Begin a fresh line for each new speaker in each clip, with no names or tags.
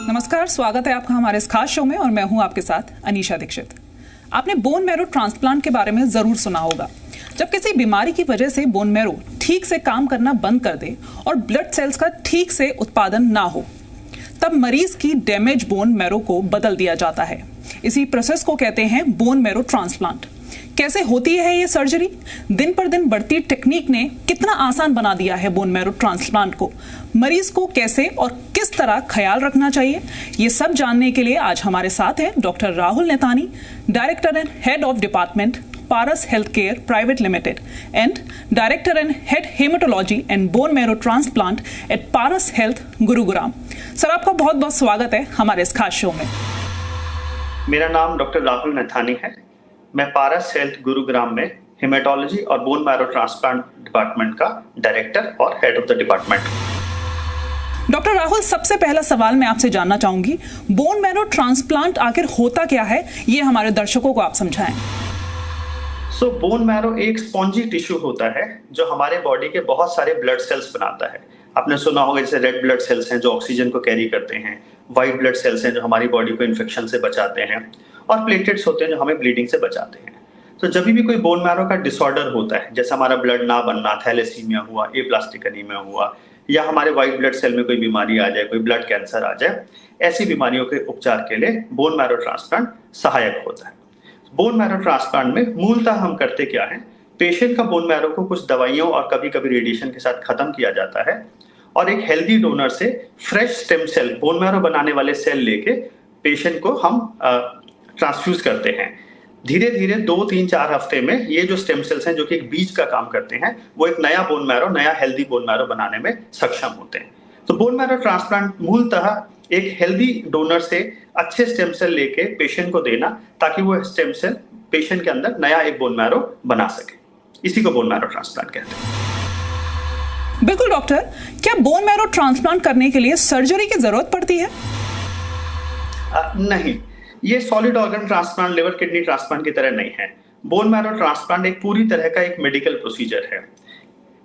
नमस्कार, स्वागत है आपका हमारे इस खास शो में और मैं हूं आपके साथ अनीशा दीक्षित। आपने बोन मैरो ट्रांसप्लांट के बारे में जरूर सुना होगा। जब किसी बीमारी की वजह से बोन मैरो ठीक से काम करना बंद कर दे और ब्लड सेल्स का ठीक से उत्पादन ना हो, तब मरीज की डैमेज बोन मैरो को बदल दिया जाता है। इसी प्रोसेस को कहते हैं बोन मैरो ट्रांसप्लांट। कैसे होती है ये सर्जरी? दिन पर दिन बढ़ती टेक्निक ने कितना आसान बना दिया है बोन मैरो ट्रांसप्लांट को। मरीज को कैसे और किस तरह ख्याल रखना चाहिए, ये सब जानने के लिए आज हमारे साथ हैं doctor Rahul Naithani, director and head of department, Paras health care private limited, and director and head haematology and bone marrow transplant at Paras health, Gurugram. Sir, आपका बहुत बहुत स्वागत है हमारे इस खास शो में।
मेरा नाम डॉक्टर राहुल नैथानी है। मैं पारस हेल्थ गुरुग्राम में हेमेटोलॉजी और बोन मैरो ट्रांसप्लांट डिपार्टमेंट का डायरेक्टर और head of the department.
Doctor Rahul, सबसे पहला सवाल मैं आपसे जानना चाहूंगी, बोन मैरो ट्रांसप्लांट आखिर होता क्या है, ये हमारे दर्शकों को आप समझाएं।
बोन मैरो एक स्पॉन्जी टिश्यू होता है जो हमारे बॉडी के बहुत सारे ब्लड सेल्स बनाता है। आपने सुना होगा जैसे रेड ब्लड सेल्स हैं जो ऑक्सीजन को कैरी करते हैं, व्हाइट ब्लड सेल्स हैं जो हमारी बॉडी को इन्फेक्शन से बचाते हैं, और प्लेटलेट्स होते हैं जो हमें ब्लीडिंग से बचाते हैं। तो जब भी कोई बोन मैरो का डिसऑर्डर होता है, जैसे हमारा ब्लड ना बनना, थैलेसीमिया हुआ, एप्लास्टिक एनीमिया हुआ, या हमारे व्हाइट ब्लड सेल में कोई बीमारी आ जाए, कोई ब्लड कैंसर आ जाए, ऐसी बीमारियों के उपचार के लिए बोन मैरो ट्रांसप्लांट सहायक होता है। बोन मैरो ट्रांसप्लांट में मूलतः हम करते क्या है, पेशेंट का बोन मैरो को कुछ दवाइयों और कभी कभी रेडिएशन के साथ खत्म किया जाता है और एक हेल्दी डोनर से fresh stem cell, bone marrow बनाने वाले सेल लेके पेशेंट को हम ट्रांसफ्यूज करते हैं। धीरे धीरे 2, 3, 4 हफ्ते में ये जो स्टेम सेल्स हैं जो कि एक बीज का काम करते हैं, वो एक नया बोन मैरो, नया हेल्दी बोन मैरो बनाने में सक्षम होते हैं। तो बोन मैरो ट्रांसप्लांट मूलतः एक हेल्दी डोनर से अच्छे स्टेम सेल लेके पेशेंट को देना, ताकि वो स्टेम सेल पेशेंट के अंदर नया एक बोन मैरो बना सके। इसी को बोन मैरो ट्रांसप्लांट कहते हैं।
बिल्कुल डॉक्टर, क्या बोन मैरो ट्रांसप्लांट करने के लिए सर्जरी की जरूरत पड़ती है?
नहीं, ये solid organ transplant, liver kidney transplant की तरह नहीं है। बोन मैरो ट्रांसप्लांट एक पूरी तरह का एक मेडिकल प्रोसीजर है।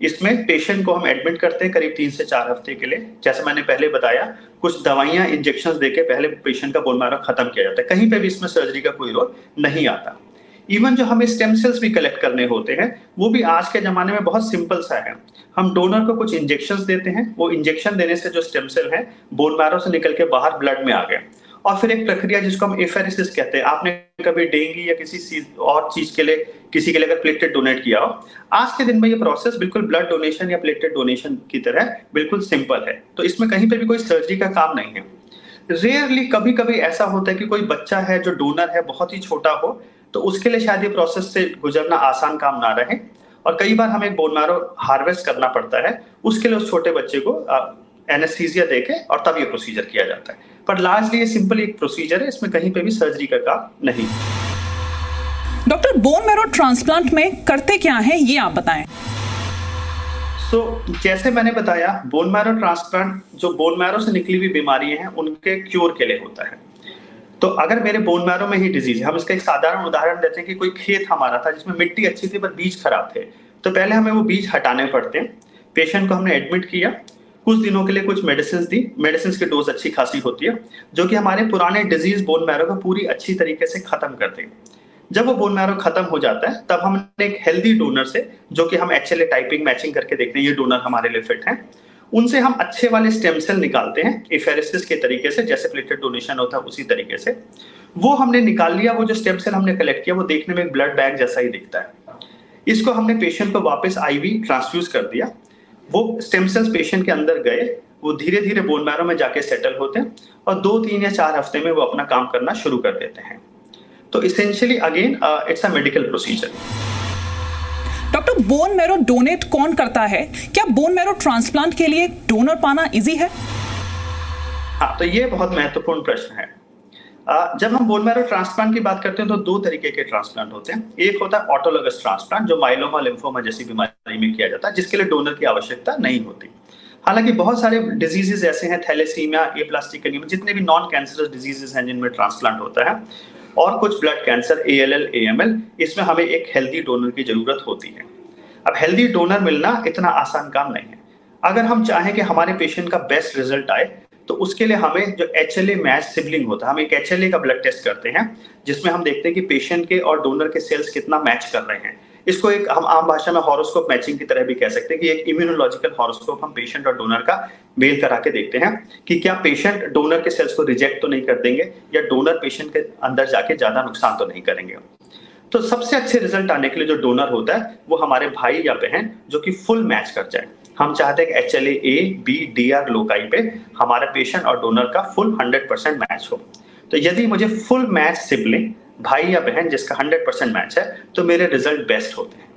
इसमें पेशेंट को हम एडमिट करते हैं करीब 3 से 4 हफ्ते के लिए। जैसे मैंने पहले बताया, कुछ दवाइयां, इंजेक्शंस देके पहले पेशेंट का बोन मैरो खत्म किया जाता है। कहीं पे भी इसमें सर्जरी का कोई रोल नहीं आता। इवन जो हमें स्टेम सेल्स भी कलेक्ट करने होते हैं, वो भी आज के जमाने में बहुत सिंपल सा है। हम डोनर को कुछ इंजेक्शंस देते हैं, वो इंजेक्शन देने से जो स्टेम सेल है बोन मैरो से निकल के बाहर ब्लड में आ गए, और फिर एक प्रक्रिया जिसको हम एफेरेसिस कहते हैं। आपने कभी डेंगू या किसी और चीज के लिए किसी के लिए अगर प्लेटलेट डोनेट किया हो, आज के दिन में ये प्रोसेस बिल्कुल ब्लड डोनेशन या प्लेटलेट डोनेशन की तरह बिल्कुल सिंपल है। तो इसमें कहीं पे भी कोई सर्जरी का काम नहीं है। रेयरली कभी कभी ऐसा होता है कि कोई बच्चा है जो डोनर है, बहुत ही छोटा हो, तो उसके लिए शायद ये प्रोसेस से गुजरना आसान काम ना रहे, और कई बार हमें बोन मैरो हार्वेस्ट करना पड़ता है। उसके लिए उस छोटे बच्चे को एनेस्थीसिया देके और तब ये प्रोसीजर किया जाता है। पर लार्जली ये सिंपल एक प्रोसीजर है, इसमें कहीं पे भी सर्जरी का काम नहीं।
डॉक्टर, बोन मैरो ट्रांसप्लांट में करते क्या हैं, ये आप बताएं।
जैसे मैंने बताया, बोन मैरो ट्रांसप्लांट जो बोन मैरो से निकली हुई बीमारियां हैं उनके क्योर के लिए होता है। तो अगर मेरे बोन मैरो में ही डिजीज है, हम इसका एक साधारण उदाहरण देते हैं कि कोई खेत हमारा था जिसमें मिट्टी अच्छी थी पर बीज खराब थे, तो पहले हमें वो बीज हटाने पड़ते हैं। पेशेंट को हमने एडमिट किया, कुछ दिनों के लिए कुछ मेडिसिन दी। मेडिसिन की डोज अच्छी खासी होती है जो कि हमारे पुराने डिजीज बोन मैरो को पूरी अच्छी तरीके से खत्म कर दें। जब वो बोन मैरो खत्म हो जाता है, तब हमने एक हेल्दी डोनर से, जो कि हम HLA टाइपिंग मैचिंग करके देखते हैं ये डोनर हमारे लिए फिट है, उनसे हम अच्छे वाले स्टेम सेल निकालते हैं एफेरेसिस के तरीके से, जैसे प्लेटलेट डोनेशन होता है उसी तरीके से। वो हमने निकाल लिया, वो जो स्टेम सेल हमने कलेक्ट किया वो देखने में एक ब्लड बैंक जैसा ही दिखता है। इसको हमने पेशेंट को वापस IV ट्रांसफ्यूज कर दिया। वो स्टेम सेल्स पेशेंट के अंदर गए, वो धीरे धीरे बोन मैरो में जाके सेटल होते हैं और 2, 3 या 4 हफ्ते में वो अपना काम करना शुरू कर देते हैं। तो essentially again it's a medical procedure.
Doctor, bone marrow donate कौन करता है? क्या बोन मैरो ट्रांसप्लांट के लिए डोनर पाना इजी है?
हाँ, तो ये बहुत महत्वपूर्ण प्रश्न है। जब हम बोन मैरो ट्रांसप्लांट की बात करते हैं तो 2 तरीके के ट्रांसप्लांट होते हैं। एक होता है ऑटोलोगस ट्रांसप्लांट, जो माइलोमा, लिम्फोमा जैसी बीमारी में किया जाता है, जिसके लिए डोनर की आवश्यकता नहीं होती। हालांकि बहुत सारे डिजीजेस ऐसे हैं, थैलेसीमिया, एप्लास्टिक एनीमिया, जितने भी नॉन कैंसरस डिजीजेस हैं जिनमें ट्रांसप्लांट होता है, और कुछ ब्लड कैंसर, ALL, AML, इसमें हमें एक हेल्दी डोनर की जरूरत होती है। अब हेल्दी डोनर मिलना इतना आसान काम नहीं है। अगर हम चाहें कि हमारे पेशेंट का बेस्ट रिजल्ट आए तो उसके लिए हमें जो HLA मैच सिबलिंग होता है, हम एक HLA का ब्लड टेस्ट करते हैं जिसमें हम देखते हैं कि पेशेंट के और डोनर के सेल्स कितना मैच कर रहे हैं। इसको एक हम आम भाषा में हॉरोस्कोप मैचिंग की तरह भी कह सकते हैं कि एक इम्यूनोलॉजिकल हॉरोस्कोप हम पेशेंट और डोनर का मेल करा के देखते हैं कि क्या पेशेंट डोनर के सेल्स को रिजेक्ट तो नहीं कर देंगे या डोनर पेशेंट के अंदर जाके ज्यादा नुकसान तो नहीं करेंगे। तो सबसे अच्छे रिजल्ट आने के लिए जो डोनर होता है वो हमारे भाई या बहन जो कि फुल मैच कर जाए। हम चाहते हैं कि HLA A, B, DR loci पे हमारे पेशेंट और डोनर का फुल 100% मैच हो। तो यदि मुझे फुल मैच सिबलिंग भाई या बहन जिसका 100% मैच है तो मेरे रिजल्ट बेस्ट होते हैं।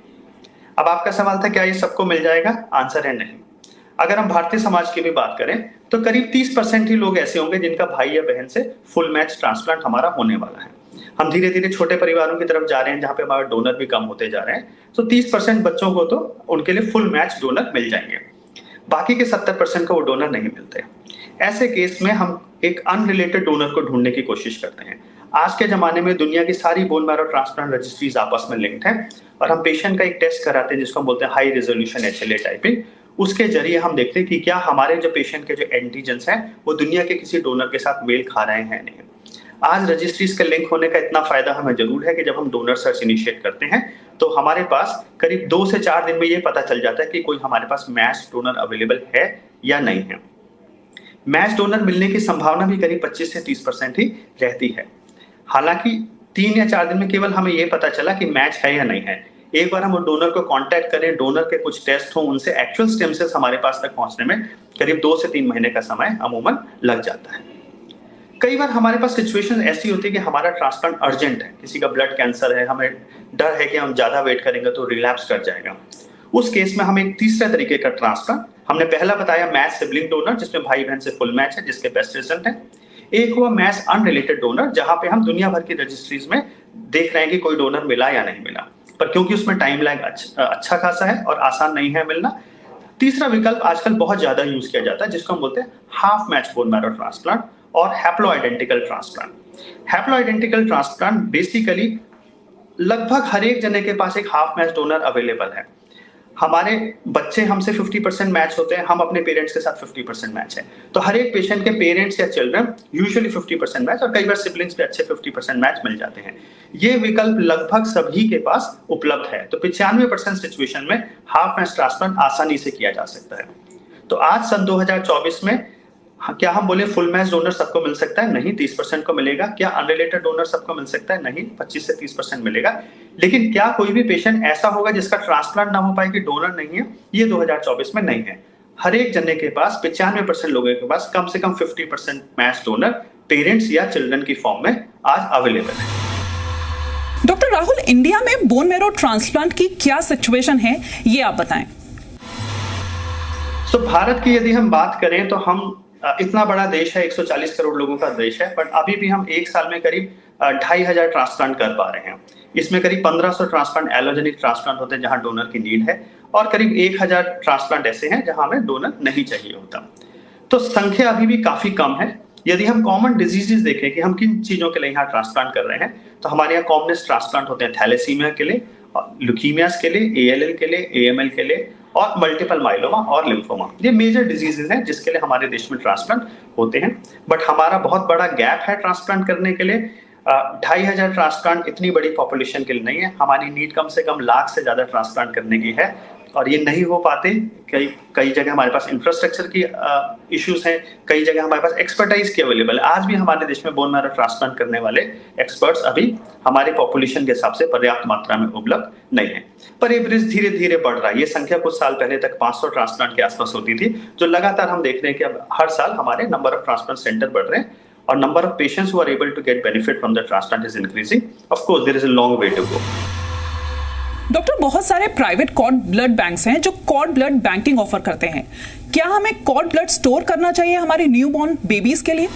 अब आपका सवाल था क्या ये सबको मिल जाएगा? आंसर है नहीं। अगर हम भारतीय समाज की भी बात करें तो करीब 30% ही लोग ऐसे होंगे जिनका भाई या बहन से फुल मैच ट्रांसप्लांट हमारा होने वाला है। हम धीरे धीरे छोटे परिवारों की तरफ जा रहे हैं जहां पे हमारे डोनर भी कम होते जा रहे हैं। तो 30% बच्चों को तो उनके लिए फुल मैच डोनर मिल जाएंगे, बाकी के 70% को वो डोनर नहीं मिलते। ऐसे केस में हम एक अनरिलेटेड डोनर को ढूंढने की कोशिश करते हैं। आज के जमाने में दुनिया की सारी बोन मैरो ट्रांसप्लांट रजिस्ट्रीज आपस में लिंक्ड हैं और हम पेशेंट का एक टेस्ट कराते हैं जिसको हम बोलते हैं हाई रेजोल्यूशन HLA टाइपिंग। उसके जरिए हम देखते हैं कि क्या हमारे जो पेशेंट के जो एंटीजेंस हैं वो दुनिया के किसी डोनर के साथ मेल खा रहे हैं नहीं। आज रजिस्ट्रीज का लिंक होने का इतना फायदा हमें जरूर है कि जब हम डोनर सर्च इनिशिएट करते हैं तो हमारे पास करीब 2 से 4 दिन में ये पता चल जाता है कि कोई हमारे पास मैच डोनर अवेलेबल है या नहीं है। मैच डोनर मिलने की संभावना भी करीब 25 से 30% ही रहती है। हालांकि 3 या 4 दिन में केवल हमें ये पता चला कि मैच है या नहीं है। एक बार हम उस डोनर को कांटेक्ट करें, डोनर के कुछ टेस्ट हों, उनसे एक्चुअल स्टेम सेल्स हमारे पास तक पहुंचने में करीब 2 से 3 महीने का समय अमूमन लग जाता है। कई बार हमारे पास सिचुएशन ऐसी होती है कि हमारा ट्रांसप्लांट अर्जेंट है, किसी का ब्लड कैंसर है, हमें डर है कि हम ज्यादा वेट करेंगे तो रिलैप्स कर जाएगा। उस केस में हम एक तीसरे तरीके का ट्रांसप्लांट, हमने पहला बताया मैच सिबलिंग डोनर जिसमें भाई बहन से फुल मैच है जिसके बेस्ट रिजल्ट है। एक हुआ मैच अनरिलेटेड डोनर जहां पे हम दुनिया भर की रजिस्ट्रीज में देख रहे हैं कि कोई डोनर मिला या नहीं मिला, पर क्योंकि उसमें टाइम लैग अच्छा खासा है और आसान नहीं है मिलना। तीसरा विकल्प आजकल बहुत ज्यादा यूज किया जाता है जिसको हम बोलते हैं half match bone marrow transplant और haplo identical transplant. Haplo identical transplant basically लगभग हर एक जने के पास एक हाफ मैच डोनर अवेलेबल है। हमारे बच्चे हमसे 50% मैच होते हैं, हम अपने पेरेंट्स के साथ 50% मैच है। तो हर एक पेशेंट के पेरेंट्स या चिल्ड्रन यूजुअली 50% मैच और कई बार सिबलिंग्स पे अच्छे 50% मैच मिल जाते हैं। ये विकल्प लगभग सभी के पास उपलब्ध है। तो 95% सिचुएशन में हाफ मैच ट्रांसप्लांट आसानी से किया जा सकता है। तो आज सन 2024 में क्या हम बोले फुल मैच डोनर सबको मिल सकता है? नहीं, 30% को मिलेगा। क्या अनरिलेटेड डोनर सबको मिल सकता है? नहीं, 25 से 30% मिलेगा। लेकिन क्या कोई भी पेशेंट ऐसा होगा जिसका ट्रांसप्लांट ना हो पाए कि डोनर नहीं है? ये 2024 में नहीं है। हर एक जने के पास 95% लोगों के पास कम से कम 50% मैच डोनर पेरेंट्स या चिल्ड्रन की फॉर्म में आज अवेलेबल है।
डॉक्टर राहुल, इंडिया में बोन मैरो ट्रांसप्लांट की क्या सिचुएशन है, ये आप बताएं।
भारत की यदि हम बात करें तो हम इतना बड़ा देश है, 140 करोड़ लोगों का देश है, बट अभी भी हम एक साल में करीब 2500 ट्रांसप्लांट कर पा रहे हैं। इसमें करीब 1500 ट्रांसप्लांट एलोजेनिक ट्रांसप्लांट होते हैं जहां डोनर की नीड है और करीब 1000 ट्रांसप्लांट ऐसे हैं जहां हमें डोनर नहीं चाहिए होता। तो संख्या अभी भी काफी कम है। यदि हम कॉमन डिजीजेस देखें कि हम किन चीजों के लिए यहाँ ट्रांसप्लांट कर रहे हैं तो हमारे यहाँ कॉमनेस्ट ट्रांसप्लांट होते हैं थैलेसीमिया के लिए, ल्यूकीमियास के लिए, ALL के लिए, AML के लिए और मल्टीपल माइलोमा और लिम्फोमा। ये मेजर डिजीजेस हैं जिसके लिए हमारे देश में ट्रांसप्लांट होते हैं। बट हमारा बहुत बड़ा गैप है ट्रांसप्लांट करने के लिए। 2500 ट्रांसप्लांट इतनी बड़ी पॉपुलेशन के लिए नहीं है। हमारी नीड कम से कम लाख से ज्यादा ट्रांसप्लांट करने की है और ये नहीं हो पाते। कई जगह हमारे पास इंफ्रास्ट्रक्चर की इश्यूज हैं, कई जगह हमारे पास एक्सपर्टाइज की अवेलेबल है। आज भी हमारे देश में बोन मैरो ट्रांसप्लांट करने वाले एक्सपर्ट्स अभी हमारे पॉपुलेशन के हिसाब से पर्याप्त मात्रा में उपलब्ध नहीं है। पर ये ब्रिज धीरे धीरे बढ़ रहा है। ये संख्या कुछ साल पहले तक 500 ट्रांसप्लांट के आसपास होती थी, जो लगातार हम देख रहे हैं कि अब हर साल हमारे नंबर ऑफ ट्रांसप्लांट सेंटर बढ़ रहे हैं और number of patients who are able to get benefit from the transplant is increasing. Of course there is a long way to go.
Doctor, बहुत सारे प्राइवेट कॉर्ड ब्लड बैंक्स हैं जो cord blood banking offer करते हैं। क्या हमें cord blood store करना चाहिए हमारे न्यूबॉर्न बेबीज के लिए?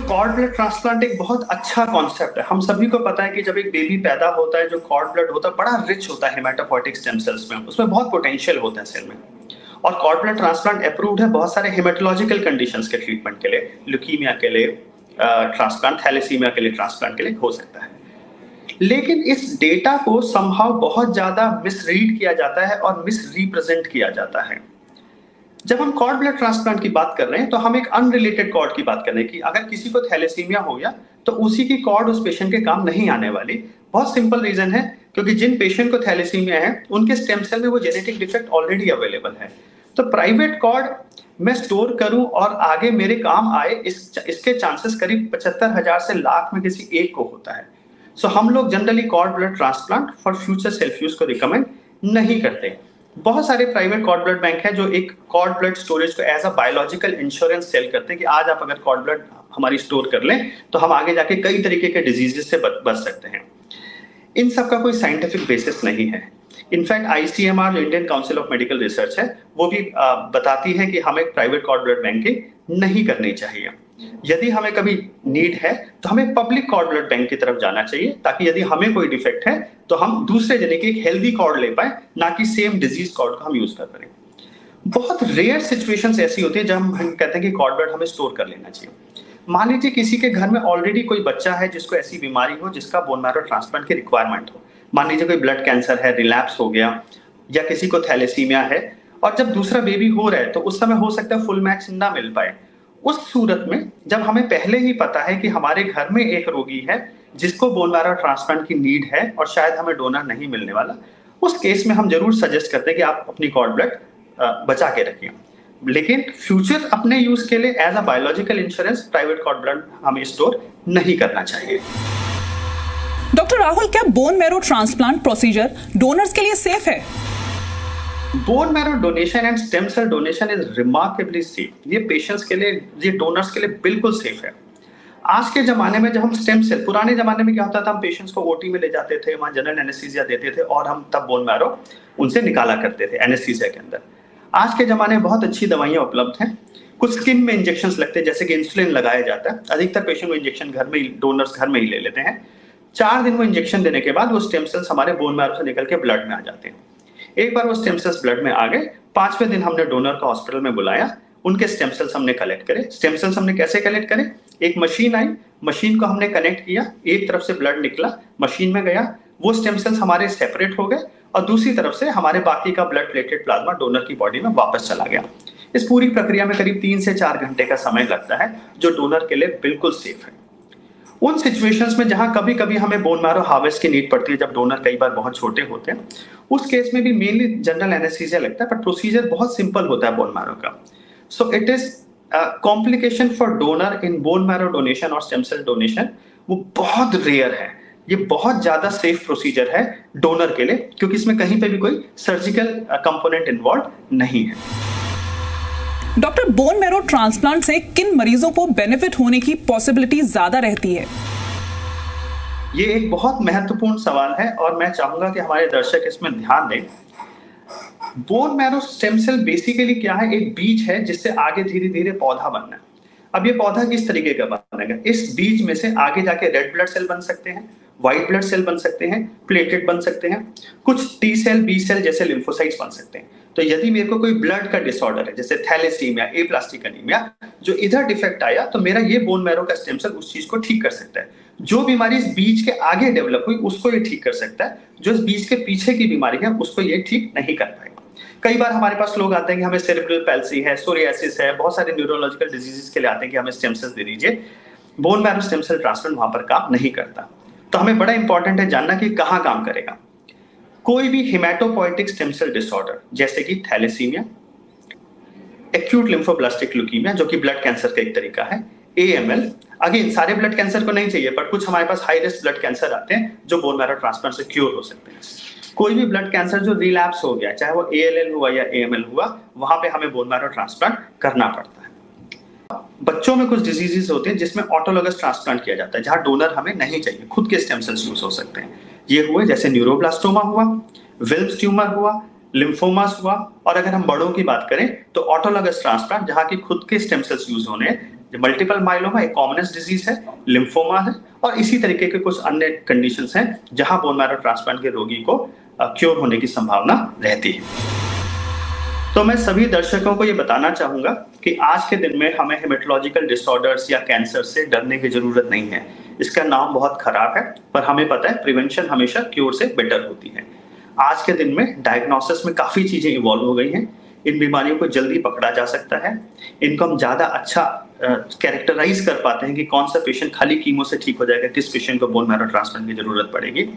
कॉर्ड ब्लड ट्रांसप्लांट एक बहुत अच्छा कॉन्सेप्ट है। हम सभी को पता है कि जब एक बेबी पैदा होता है, जो कॉर्ड ब्लड होता है बड़ा रिच होता है हेमाटोपोइटिक स्टेम सेल्स में, उसमें बहुत पोटेंशियल होता है सेल में। और कॉर्ड ब्लड ट्रांसप्लांट अप्रूव्ड है बहुत सारे हेमेटोलॉजिकल कंडीशंस के ट्रीटमेंट के लिए, ल्यूकीमिया के लिए ट्रांसप्लांट, थैलेसीमिया के लिए ट्रांसप्लांट के लिए हो सकता है। लेकिन इस डेटा को समहाउ बहुत ज्यादा मिसरीड किया जाता है और मिसरिप्रेजेंट किया जाता है। जब हम कॉर्ड ब्लड ट्रांसप्लांट की बात कर रहे हैं तो हम एक अनरिलेटेड कॉर्ड की बात कर रहे हैं कि अगर किसी को थैलेसीमिया हो गया तो उसी की कॉर्ड उस पेशेंट के काम नहीं आने वाली। बहुत सिंपल रीजन है, क्योंकि जिन पेशेंट को थैलेसीमिया है उनके स्टेम सेल में वो जेनेटिक डिफेक्ट ऑलरेडी अवेलेबल है। तो प्राइवेट कॉर्ड मैं स्टोर करूं और आगे मेरे काम आए, इसके चांसेस करीब 75,000 से लाख में किसी एक को होता है। सो हम लोग generally cord blood transplant for future self use को रिकमेंड नहीं करते। बहुत सारे प्राइवेट कॉर्ड ब्लड बैंक है जो एक कॉर्ड ब्लड स्टोरेज को as a biological insurance sell करते हैं कि आज आप अगर कॉर्ड ब्लड हमारी स्टोर कर लें तो हम आगे जाके कई तरीके के डिजीजेस से बच सकते हैं। इन सब का कोई साइंटिफिक बेसिस नहीं है। In fact ICMR, Indian council of medical research है, वो भी बताती है कि हमें प्राइवेट कॉर्ड ब्लड बैंकिंग नहीं करनी चाहिए। यदि हमें कभी नीड है तो हमें पब्लिक कॉर्ड ब्लड बैंक की तरफ जाना चाहिए, ताकि यदि हमें कोई डिफेक्ट है तो हम दूसरे जने की एक हेल्दी कॉर्ड ले पाए, ना कि सेम डिजीज कॉर्ड को हम यूज कर पाए। बहुत रेयर सिचुएशंस ऐसी होती है जब हम कहते हैं कि कॉर्ड ब्लड हमें स्टोर कर लेना चाहिए। मान लीजिए किसी के घर में ऑलरेडी कोई बच्चा है जिसको ऐसी बीमारी हो जिसका बोन मैरो ट्रांसप्लांट की रिक्वायरमेंट हो। मान लीजिए कोई ब्लड कैंसर है, रिलैप्स हो गया, या किसी को थैलेसीमिया है, और जब दूसरा बेबी हो रहा है तो उस समय हो सकता है फुल मैच ना मिल पाए। उस सूरत में जब हमें पहले ही पता है कि हमारे घर में एक रोगी है जिसको बोन मैरो ट्रांसप्लांट की नीड है और शायद हमें डोनर नहीं मिलने वाला, उस केस में हम जरूर सजेस्ट करते हैं कि आप अपनी कॉर्ड ब्लड बचा के रखिए। लेकिन फ्यूचर अपने यूज के लिए as a biological insurance private cord blood हमें स्टोर नहीं करना चाहिए।
डॉक्टर राहुल, क्या bone marrow transplant procedure donors के लिए सेफ है?
Bone marrow donation and stem cell donation is remarkably safe. ये पेशेंट्स के लिए, ये डोनर्स के लिए बिल्कुल सेफ है। आज के जमाने में जब हम स्टेम सेल, पुराने जमाने में क्या होता था, हम पेशेंट्स को ओटी में ले जाते थे, वहां जनरल एनेस्थीसिया देते थे और हम तब बोन मैरो उनसे निकाला करते थे एनेस्थीसिया के अंदर। आज के जमाने में बहुत अच्छी दवाइयां उपलब्ध हैं। कुछ स्किन में इंजेक्शंस लगते हैं, जैसे कि इंसुलिन लगाया जाता है। अधिकतर पेशेंट वो इंजेक्शन घर में ही, डोनर्स घर में ही ले लेते हैं। 4 दिन वो इंजेक्शन देने के बाद वो स्टेम सेल्स हमारे बोन मैरो से निकल के ब्लड में आ जाते हैं। एक बार वो स्टेम सेल्स ब्लड में आ गए, 5वें दिन हमने डोनर को हॉस्पिटल में बुलाया, उनके स्टेम सेल्स हमने कलेक्ट करे। स्टेम सेल्स हमने कैसे कलेक्ट करे? एक मशीन आई, मशीन को हमने कनेक्ट किया, एक तरफ से ब्लड निकला, मशीन में गया, वो स्टेम सेल्स हमारे सेपरेट हो गए और दूसरी तरफ से हमारे बाकी का ब्लड प्लेटेड प्लाज्मा डोनर की बॉडी में वापस चला गया। इस पूरी प्रक्रिया में करीब 3 से 4 घंटे का समय लगता है, जो डोनर के लिए बिल्कुल सेफ है। उन सिचुएशंस में जहां कभी कभी हमें बोन मैरो हार्वेस्ट की नीड पड़ती है, जब डोनर कई बार बहुत छोटे होते हैं, उस केस में भी मेनली जनरल एनेस्थीसिया लगता है, पर प्रोसीजर बहुत सिंपल होता है बोन मैरो का। So it is complication for donor in bone marrow donation और स्टेम सेल डोनेशन वो बहुत रेयर है। ये बहुत ज्यादा सेफ प्रोसीजर है डोनर के लिए, क्योंकि इसमें कहीं पे भी कोई सर्जिकल कंपोनेंट इन्वॉल्व नहीं है।
डॉक्टर, बोन मैरो ट्रांसप्लांट से किन मरीजों को बेनिफिट होने की पॉसिबिलिटी ज्यादा रहती है?
ये एक बहुत महत्वपूर्ण सवाल है और मैं चाहूंगा कि हमारे दर्शक इसमें ध्यान दें। Bone marrow stem cell basically क्या है? एक बीज है जिससे आगे धीरे धीरे पौधा बनना है। अब ये पौधा किस तरीके का बनेगा? इस बीज में से आगे जाके रेड ब्लड सेल बन सकते हैं, व्हाइट ब्लड सेल बन सकते हैं, प्लेटेड बन सकते हैं, कुछ टी सेल, बी सेल जैसे लिम्फोसाइट्स बन सकते हैं। तो यदि मेरे को कोई ब्लड का डिसऑर्डर है, जैसे थैलेसीमिया, एप्लास्टिक एनीमिया, जो इधर डिफेक्ट आया, तो मेरा ये बोन मैरो का स्टेम सेल उस चीज को ठीक कर सकता है। जो बीमारी इस बीज के आगे डेवलप हुई उसको ये ठीक कर सकता है, जो इस बीज के पीछे की बीमारी है उसको ये ठीक नहीं कर पाएगा। कई बार हमारे पास लोग आते हैं कि हमें सेरेब्रल पैल्सी है, सोरियासिस है, बहुत सारे न्यूरोलॉजिकल डिजीजेस के लिए आते हैं कि हमें स्टेम सेल्स दे दीजिए। Bone marrow stem cell transplant वहां पर काम नहीं करता। तो हमें बड़ा इंपॉर्टेंट है जानना कि कहां काम करेगा। कोई भी हेमाटोपोइटिक स्टेम सेल डिसऑर्डर जैसे कि थैलेसीमिया, एक्यूट लिम्फोब्लास्टिक ल्यूकीमिया जो कि ब्लड कैंसर का एक तरीका है, AML, अगेन सारे ब्लड कैंसर को नहीं चाहिए, पर कुछ हमारे पास हाई रिस्क ब्लड कैंसर आते हैं जो बोन मैरो ट्रांसप्लांट से क्योर हो सकते हैं। कोई भी ब्लड कैंसर जो रिलैप्स हो गया, चाहे वो ALL हुआ या AML हुआ, वहां पे हमें बोन मैरो ट्रांसप्लांट करना पड़ता है। बच्चों में कुछ डिजीजेस होते हैं जिसमें ऑटोलोगस ट्रांसप्लांट किया जाता है, जहां डोनर हमें नहीं चाहिए, खुद के स्टेम सेल्स यूज हो सकते हैं। ये हुए जैसे न्यूरोब्लास्टोमा हुआ, विल्म्स ट्यूमर हुआ, लिम्फोमास हुआ, और अगर हम बड़ों की बात करें तो ऑटोलोगस ट्रांसप्लांट जहां की खुद के स्टेम सेल्स यूज होने हैं। मल्टीपल माइलोमा एक कॉमनेस्ट डिजीज है, लिम्फोमा है, और इसी तरीके के कुछ अन्य कंडीशंस हैं जहां बोन मैरो ट्रांसप्लांट के रोगी को क्योर होने की संभावना रहती है। तो मैं सभी दर्शकों को ये बताना चाहूंगा कि आज के दिन में हमें हेमेटोलॉजिकल डिसऑर्डर्स या कैंसर से डरने की जरूरत नहीं है। इसका नाम बहुत खराब है, पर हमें पता है प्रिवेंशन हमेशा क्योर से बेटर होती है। आज के दिन में डायग्नोसिस में काफी चीजें इवॉल्व हो गई हैं। इन बीमारियों को जल्दी पकड़ा जा सकता है, इनको हम ज्यादा अच्छा कैरेक्टराइज कर पाते हैं कि कौन सा पेशेंट खाली कीमो से ठीक हो जाएगा, किस पेशेंट को बोन मैरो ट्रांसप्लांट की जरूरत पड़ेगी।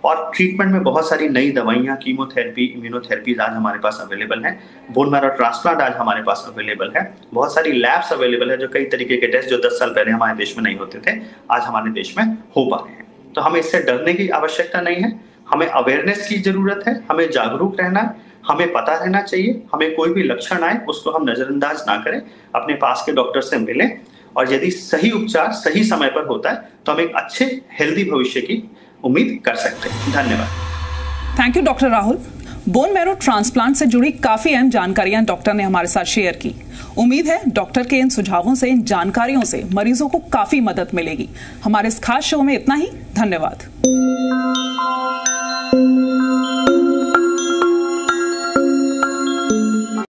और ट्रीटमेंट में बहुत सारी नई दवाइयां, कीमोथेरेपी, इम्यूनोथेरेपीज आज हमारे पास अवेलेबल हैं। बोन मैरो ट्रांसप्लांट आज हमारे पास अवेलेबल है। बहुत सारी लैब्स अवेलेबल है, जो कई तरीके के टेस्ट जो 10 साल पहले हमारे देश में नहीं होते थे, आज हमारे देश में हो पा रहे हैं। तो हमें इससे डरने की आवश्यकता नहीं है, हमें अवेयरनेस की जरूरत है, हमें जागरूक रहना है, हमें पता रहना चाहिए। हमें कोई भी लक्षण आए उसको हम नजरअंदाज ना करें, अपने पास के डॉक्टर से मिलें, और यदि सही उपचार सही समय पर होता है तो हम एक अच्छे हेल्दी भविष्य की उम्मीद कर सकते हैं। धन्यवाद।
Thank you doctor Rahul. Bone marrow transplant से जुड़ी काफी अहम जानकारियां डॉक्टर ने हमारे साथ शेयर की। उम्मीद है डॉक्टर के इन सुझावों से, इन जानकारियों से मरीजों को काफी मदद मिलेगी। हमारे इस खास शो में इतना ही। धन्यवाद।